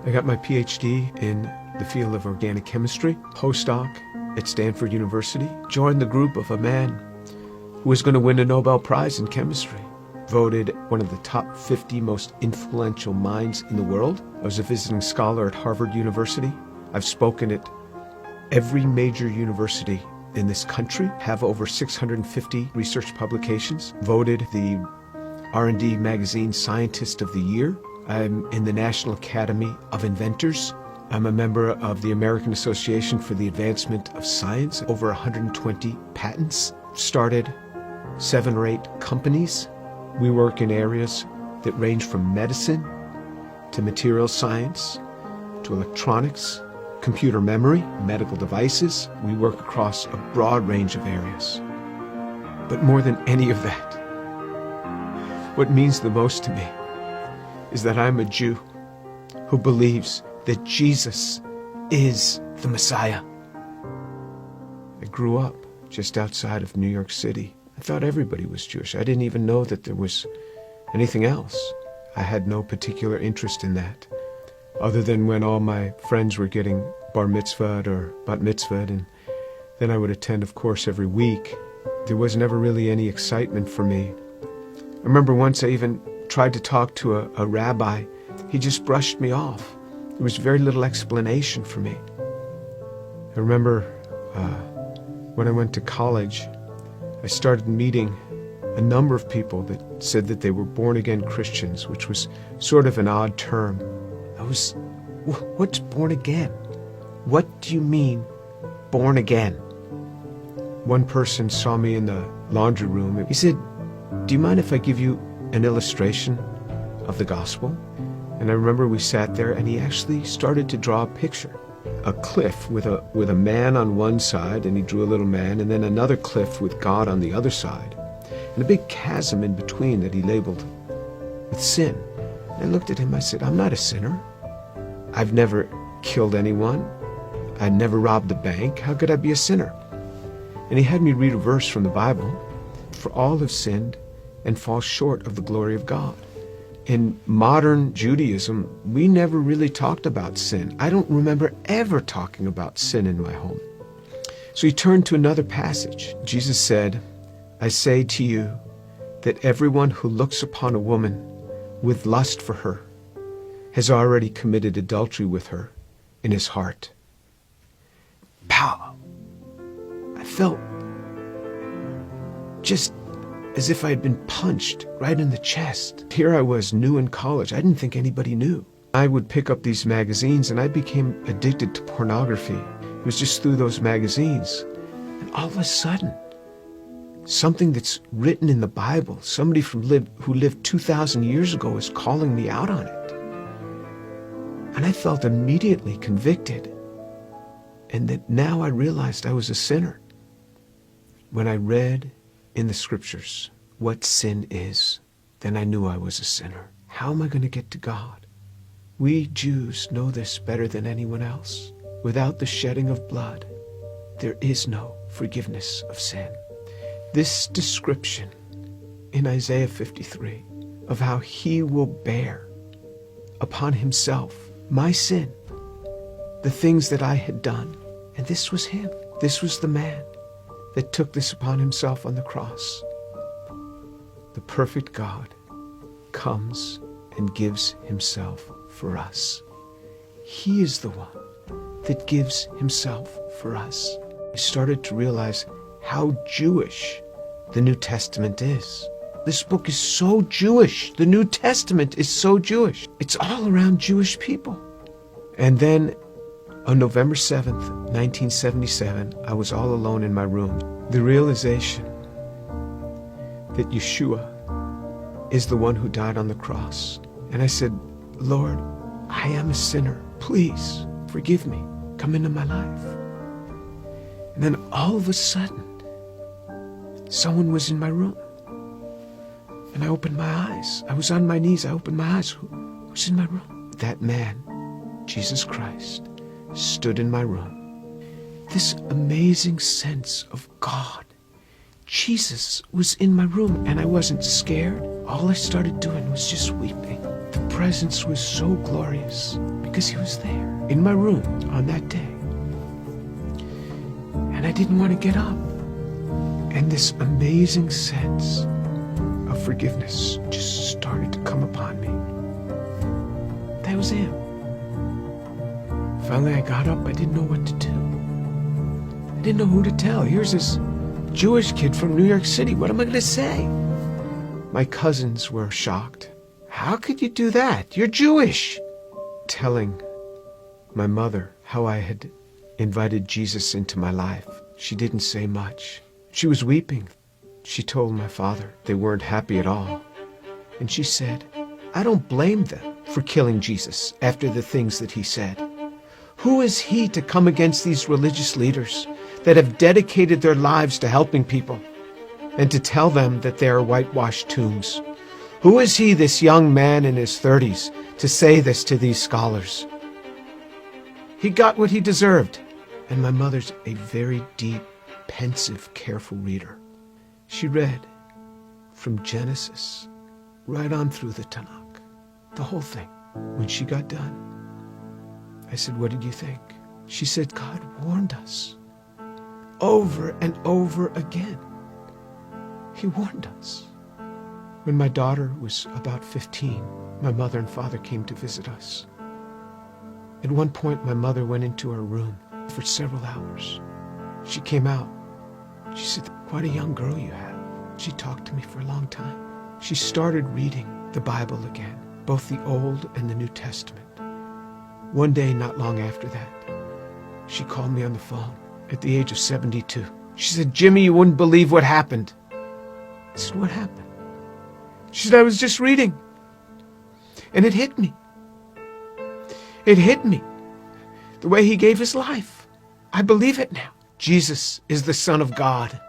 I got my PhD in the field of organic chemistry, postdoc at Stanford University, joined the group of a man who was going to win a Nobel Prize in chemistry, voted one of the top 50 most influential minds in the world. I was a visiting scholar at Harvard University. I've spoken at every major university in this country, have over 650 research publications, voted the R&D magazine Scientist of the Year. I'm in the National Academy of Inventors. I'm a member of the American Association for the Advancement of Science, over 120 patents, started 7 or 8 companies. We work in areas that range from medicine to material science to electronics, computer memory, medical devices. We work across a broad range of areas. But more than any of that, what means the most to me is that I'm a Jew who believes that Jesus is the Messiah. I grew up just outside of New York City. I thought everybody was Jewish. I didn't even know that there was anything else. I had no particular interest in that, other than when all my friends were getting bar mitzvahed or bat mitzvahed, and then I would attend, of course, every week. There was never really any excitement for me. I remember once I even tried to talk to a rabbi. He just brushed me off. There was very little explanation for me. I remember when I went to college, I started meeting a number of people that said that they were born-again Christians, which was sort of an odd term. What's born again? What do you mean, born again? One person saw me in the laundry room. He said, "Do you mind if I give you an illustration of the gospel?" And I remember we sat there and he actually started to draw a picture. A cliff with a man on one side, and he drew a little man, and then another cliff with God on the other side, and a big chasm in between that he labeled with sin. And I looked at him, I said, "I'm not a sinner. I've never killed anyone. I never robbed a bank. How could I be a sinner?" And he had me read a verse from the Bible. "For all have sinned and fall short of the glory of God." In modern Judaism, we never really talked about sin. I don't remember ever talking about sin in my home. So he turned to another passage. Jesus said, "I say to you that everyone who looks upon a woman with lust for her has already committed adultery with her in his heart." Pow! I felt just as if I had been punched right in the chest. Here I was, new in college. I didn't think anybody knew. I would pick up these magazines and I became addicted to pornography. It was just through those magazines. And all of a sudden, something that's written in the Bible, somebody who lived 2,000 years ago is calling me out on it. And I felt immediately convicted. And that now I realized I was a sinner. When I read in the scriptures what sin is, then I knew I was a sinner. How am I going to get to God? We Jews know this better than anyone else. Without the shedding of blood, there is no forgiveness of sin. This description in Isaiah 53 of how he will bear upon himself my sin, the things that I had done, and this was him. This was the man that took this upon himself on the cross. The perfect God comes and gives himself for us. He is the one that gives himself for us. I started to realize how Jewish the New Testament is. This book is so Jewish. The New Testament is so Jewish. It's all around Jewish people. And then on November 7th, 1977, I was all alone in my room. The realization that Yeshua is the one who died on the cross. And I said, "Lord, I am a sinner. Please forgive me. Come into my life." And then all of a sudden, someone was in my room. And I opened my eyes. I was on my knees. I opened my eyes. Who's in my room? That man, Jesus Christ, stood in my room. This amazing sense of God. Jesus was in my room, and I wasn't scared. All I started doing was just weeping. The presence was so glorious because he was there in my room on that day. And I didn't want to get up. And this amazing sense of forgiveness just started to come upon me. That was him. Finally, I got up. I didn't know what to do. I didn't know who to tell. Here's this Jewish kid from New York City. What am I going to say? My cousins were shocked. How could you do that? You're Jewish. Telling my mother how I had invited Jesus into my life. She didn't say much. She was weeping. She told my father they weren't happy at all. And she said, I don't blame them for killing Jesus after the things that he said. Who is he to come against these religious leaders that have dedicated their lives to helping people and to tell them that they are whitewashed tombs? Who is he, this young man in his 30s, to say this to these scholars? He got what he deserved. And my mother's a very deep, pensive, careful reader. She read from Genesis right on through the Tanakh, the whole thing. When she got done, I said, what did you think? She said, God warned us over and over again. He warned us. When my daughter was about 15, my mother and father came to visit us. At one point, my mother went into her room for several hours. She came out. She said, quite a young girl you have. She talked to me for a long time. She started reading the Bible again, both the Old and the New Testament. One day, not long after that, she called me on the phone at the age of 72. She said, Jimmy, you wouldn't believe what happened. I said, what happened? She said, I was just reading. And it hit me. It hit me. The way he gave his life. I believe it now. Jesus is the Son of God.